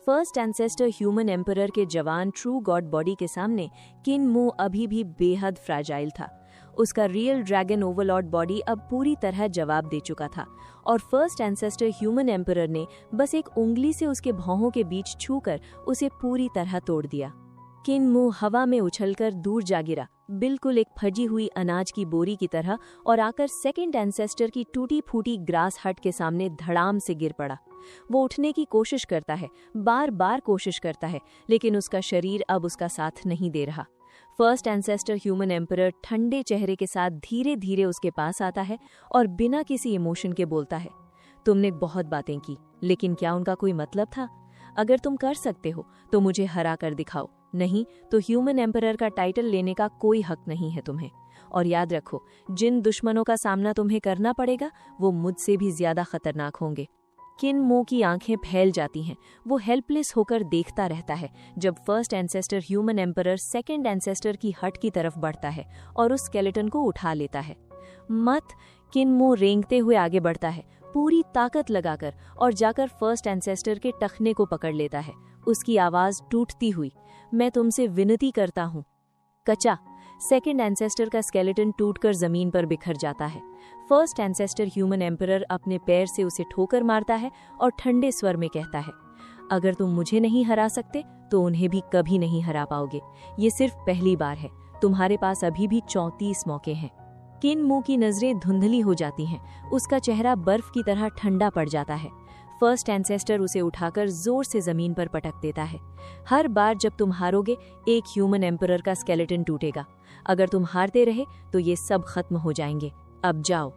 फर्स्ट एंसेस्टर ह्यूमन एम्परर के जवान ट्रू गॉड बॉडी के सामने किन्मू अभी भी बेहद फ्रैजाइल था। उसका रियल ड्रैगन ओवरलॉर्ड बॉडी अब पूरी तरह जवाब दे चुका था और फर्स्ट एंसेस्टर ह्यूमन एम्परर ने बस एक उंगली से उसके भौहों के बीच छूकर उसे पूरी तरह तोड़ दिया। किन्मू हवा में उछलकर दूर जा गिरा, बिल्कुल एक फजी हुई अनाज की बोरी की तरह, और आकर सेकंड एंसेस्टर की टूटी फूटी ग्रास हट के सामने धड़ाम से गिर पड़ा। वो उठने की कोशिश करता है, बार बार कोशिश करता है, लेकिन उसका शरीर अब उसका साथ नहीं दे रहा। फर्स्ट एंसेस्टर ह्यूमन एम्परर ठंडे चेहरे के साथ धीरे धीरे उसके पास आता है और बिना किसी इमोशन के बोलता है, तुमने बहुत बातें की, लेकिन क्या उनका कोई मतलब था? अगर तुम कर सकते हो तो मुझे हरा कर दिखाओ, नहीं तो ह्यूमन एम्परर का टाइटल लेने का कोई हक नहीं है तुम्हें। और याद रखो, जिन दुश्मनों का सामना तुम्हें करना पड़ेगा वो मुझसे भी ज्यादा खतरनाक होंगे। किन्मू की आंखें फैल जाती हैं, वो हेल्पलेस होकर देखता रहता है जब first ancestor human emperor second ancestor की हट की तरफ बढ़ता है और उस स्केलेटन को उठा लेता है। मत। किन्मू रेंगते हुए आगे बढ़ता है, पूरी ताकत लगाकर, और जाकर फर्स्ट एंसेस्टर के टखने को पकड़ लेता है। उसकी आवाज टूटती हुई, मैं तुमसे विनती करता हूँ। कचा। सेकंड एंसेस्टर का स्केलेटन टूटकर जमीन पर बिखर जाता है। फर्स्ट एंसेस्टर ह्यूमन एम्परर अपने पैर से उसे ठोकर मारता है और ठंडे स्वर में कहता है, अगर तुम मुझे नहीं हरा सकते तो उन्हें भी कभी नहीं हरा पाओगे। ये सिर्फ पहली बार है, तुम्हारे पास अभी भी 34 मौके हैं। किन मू की नजरें धुंधली हो जाती हैं, उसका चेहरा बर्फ की तरह ठंडा पड़ जाता है। फर्स्ट एंसेस्टर उसे उठाकर जोर से जमीन पर पटक देता है। हर बार जब तुम हारोगे, एक ह्यूमन एम्परर का स्केलेटन टूटेगा। अगर तुम हारते रहे तो ये सब खत्म हो जाएंगे। अब जाओ।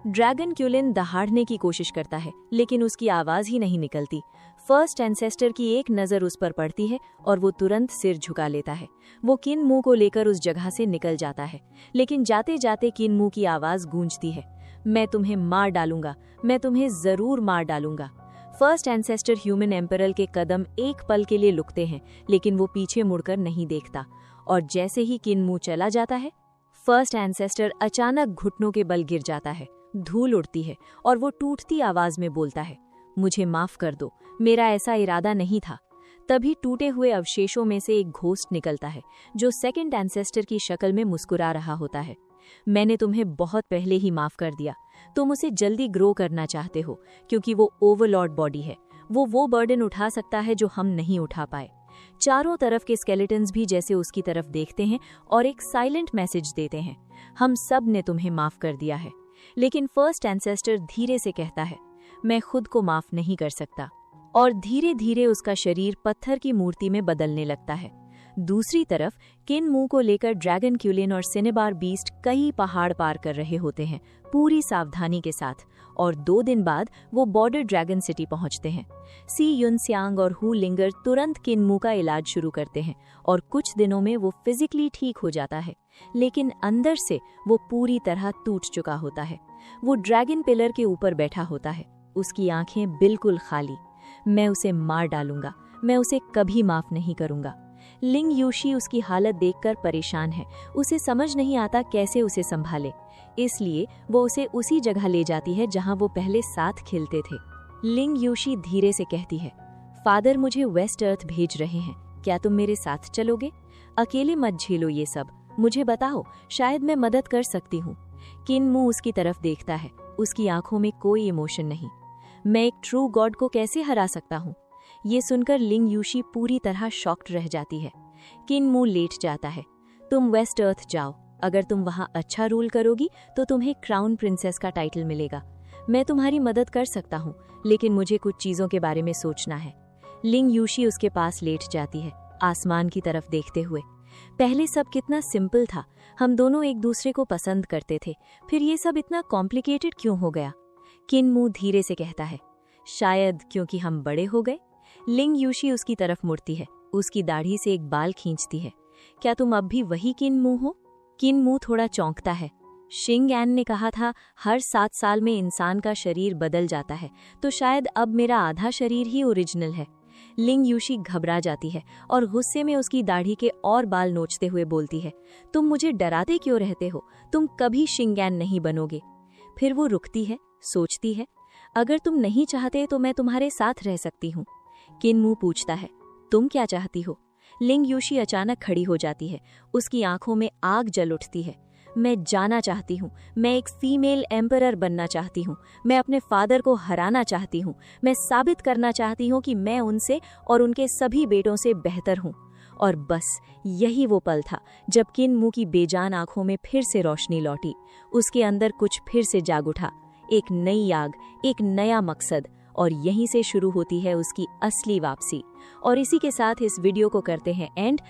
ड्रैगन क्यूलिन दहाड़ने की कोशिश करता है, लेकिन उसकी आवाज ही नहीं निकलती। फर्स्ट एंसेस्टर की एक नजर उस पर पड़ती है और वो तुरंत सिर झुका लेता है। वो किन मू को लेकर उस जगह से निकल जाता है, लेकिन जाते जाते किन मू की आवाज गूंजती है, मैं तुम्हें मार डालूंगा, मैं तुम्हें जरूर मार डालूंगा। फर्स्ट एंसेस्टर ह्यूमन एम्परर के कदम एक पल के लिए रुकते हैं, लेकिन वो पीछे मुड़कर नहीं देखता, और जैसे ही किन मू चला जाता है, फर्स्ट एंसेस्टर अचानक घुटनों के बल गिर जाता है। धूल उड़ती है और वो टूटती आवाज में बोलता है, मुझे माफ कर दो, मेरा ऐसा इरादा नहीं था। तभी टूटे हुए अवशेषों में से एक घोस्ट निकलता है, जो सेकंड एंसेस्टर की शक्ल में मुस्कुरा रहा होता है। मैंने तुम्हें बहुत पहले ही माफ कर दिया। तुम उसे जल्दी ग्रो करना चाहते हो, क्योंकि वो ओवरलॉर्ड बॉडी है। वो बर्डन उठा सकता है जो हम नहीं उठा पाए। चारों तरफ के स्केलेटन्स भी जैसे उसकी तरफ देखते हैं और एक साइलेंट मैसेज देते हैं, हम सब ने तुम्हें माफ कर दिया है। लेकिन फर्स्ट एंसेस्टर धीरे से कहता है, मैं खुद को माफ नहीं कर सकता, और धीरे धीरे उसका शरीर पत्थर की मूर्ति में बदलने लगता है। दूसरी तरफ किन मू को लेकर ड्रैगन क्यूलिन और सिनेबार बीस्ट कई पहाड़ पार कर रहे होते हैं, पूरी सावधानी के साथ, और 2 दिन बाद वो बॉर्डर ड्रैगन सिटी पहुंचते हैं। सी युनस्यांग और हु लिंगर तुरंत किन मू का इलाज शुरू करते हैं और कुछ दिनों में वो फिजिकली ठीक हो जाता है, लेकिन अंदर से वो पूरी तरह टूट चुका होता है। वो ड्रैगन पिलर के ऊपर बैठा होता है, उसकी आंखें बिल्कुल खाली। मैं उसे मार डालूंगा, मैं उसे कभी माफ नहीं करूंगा। लिंग यूशी उसकी हालत देखकर परेशान है, उसे समझ नहीं आता कैसे उसे संभाले, इसलिए वो उसे उसी जगह ले जाती है जहां वो पहले साथ खेलते थे। लिंग यूशी धीरे से कहती है, फादर मुझे वेस्ट अर्थ भेज रहे हैं, क्या तुम मेरे साथ चलोगे? अकेले मत झेलो ये सब, मुझे बताओ, शायद मैं मदद कर सकती हूँ। किन मू उसकी तरफ देखता है, उसकी आंखों में कोई इमोशन नहीं। मैं एक ट्रू गॉड को कैसे हरा सकता हूँ? ये सुनकर लिंग यूशी पूरी तरह शॉक्ड रह जाती है। किन मू लेट जाता है, तुम वेस्ट अर्थ जाओ, अगर तुम वहाँ अच्छा रूल करोगी तो तुम्हें क्राउन प्रिंसेस का टाइटल मिलेगा। मैं तुम्हारी मदद कर सकता हूँ, लेकिन मुझे कुछ चीजों के बारे में सोचना है। लिंग यूशी उसके पास लेट जाती है, आसमान की तरफ देखते हुए। पहले सब कितना सिंपल था, हम दोनों एक दूसरे को पसंद करते थे, फिर ये सब इतना कॉम्प्लिकेटेड क्यों हो गया? किन मू धीरे से कहता है, शायद क्योंकि हम बड़े हो गए। लिंग यूशी उसकी तरफ मुड़ती है, उसकी दाढ़ी से एक बाल खींचती है, क्या तुम अब भी वही किन मू हो? किन मू थोड़ा चौंकता है। शिंग एन ने कहा था हर 7 साल में इंसान का शरीर बदल जाता है, तो शायद अब मेरा आधा शरीर ही ओरिजिनल है। लिंग यूशी घबरा जाती है और गुस्से में उसकी दाढ़ी के और बाल नोचते हुए बोलती है, तुम मुझे डराते क्यों रहते हो? तुम कभी शिंग एन नहीं बनोगे। फिर वो रुकती है, सोचती है, अगर तुम नहीं चाहते तो मैं तुम्हारे साथ रह सकती हूँ। किन मू पूछता है, तुम क्या चाहती हो? लिंग यूशी अचानक खड़ी हो जाती है, उसकी आंखों में आग जल उठती है। मैं जाना चाहती हूँ, मैं एक फीमेल एम्परर बनना चाहती हूँ, मैं अपने फादर को हराना चाहती हूँ, मैं साबित करना चाहती हूँ कि मैं उनसे और उनके सभी बेटों से बेहतर हूँ। और बस यही वो पल था जब किन मू की बेजान आंखों में फिर से रोशनी लौटी, उसके अंदर कुछ फिर से जाग उठा, एक नई आग, एक नया मकसद, और यहीं से शुरू होती है उसकी असली वापसी। और इसी के साथ इस वीडियो को करते हैं एंड।